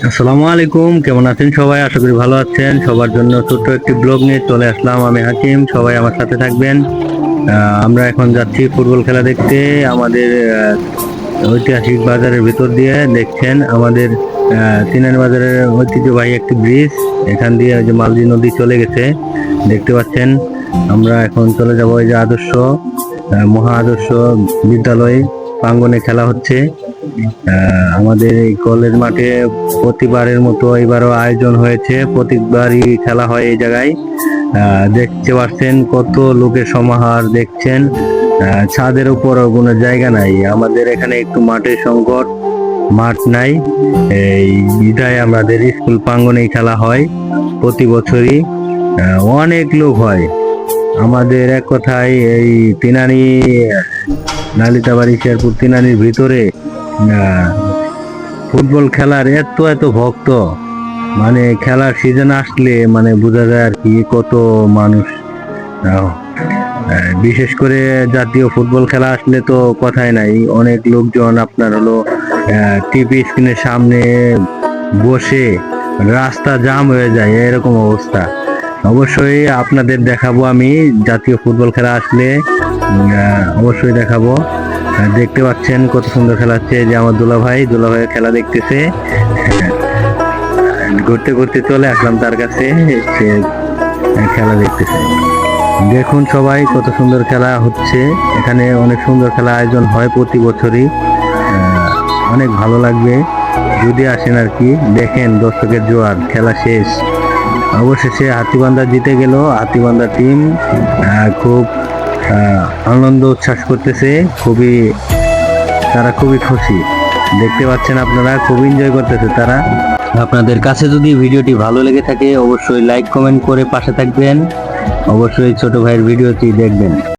আসসালামু আলাইকুম, কেমন আছেন সবাই? আশা করি ভালো আছেন। সবার জন্য ছোট্ট একটি ব্লগ নিয়ে চলে আসলাম। আমি হাকিম, সবাই আমার সাথে থাকবেন। আমরা এখন যাচ্ছি ফুটবল খেলা দেখতে। আমাদের ঐতিহাসিক বাজারের ভিতর দিয়ে দেখছেন আমাদের তিনানি বাজারের ঐতিহ্যবাহী একটি ব্রিজ। এখান দিয়ে ওই যে মালদী নদী চলে গেছে, দেখতে পাচ্ছেন। আমরা এখন চলে যাব ওই যে আদর্শ মহা আদর্শ বিদ্যালয় প্রাঙ্গনে খেলা হচ্ছে। আমাদের এই কলেজ মাঠে প্রতিবারের মতো এবারও আয়োজন হয়েছে। প্রতিবারই খেলা হয় এই জায়গায়। দেখতে পাচ্ছেন কত লোকের সমাহার দেখছেন। ছাদের উপর কোনো জায়গা নাই, আমাদের এখানে একটু মাঠের সংকট, মাঠ নাই। এই বিধায় আমাদের স্কুল প্রাঙ্গনেই খেলা হয় প্রতি বছরই। অনেক লোক হয় আমাদের। এক কথায় এই তিনানি নালিতাবাড়ি শেরপুর তিনানির ভিতরে ফুটবল খেলার এত এত ভক্ত, মানে খেলার সিজন আসলে মানে বোঝা যায় আর কি কত মানুষ। আহ, বিশেষ করে জাতীয় ফুটবল খেলা আসলে তো কথাই নাই, অনেক লোকজন আপনার হলো টিভি স্ক্রিনের সামনে বসে রাস্তা জাম হয়ে যায়, এরকম অবস্থা। অবশ্যই আপনাদের দেখাবো আমি, জাতীয় ফুটবল খেলা আসলে অবশ্যই দেখাবো। দেখতে পাচ্ছেন কত সুন্দর খেলা হচ্ছে। যে আমার দুলাভাই খেলা দেখতেছে। ঘুরতে ঘুরতে চলে আসলাম তার কাছে, সে খেলা দেখতেছে। দেখুন সবাই কত সুন্দর খেলা হচ্ছে এখানে। অনেক সুন্দর খেলা আয়োজন হয় প্রতি বছরই। অনেক ভালো লাগবে যদি আসেন আর কি। দেখেন দর্শকের জোয়ার, খেলা শেষ অবশেষে হাতীবান্ধা জিতে গেল। হাতীবান্ধা টিম খুব আনন্দ উচ্ছ্বাস করতেছে, তারা খুবই খুশি। দেখতে পাচ্ছেন আপনারা, খুব এনজয় করতেছে তারা। আপনাদের কাছে যদি ভিডিওটি ভালো লেগে থাকে অবশ্যই লাইক কমেন্ট করে পাশে থাকবেন। অবশ্যই ছোট ভাইয়ের ভিডিওটি দেখবেন।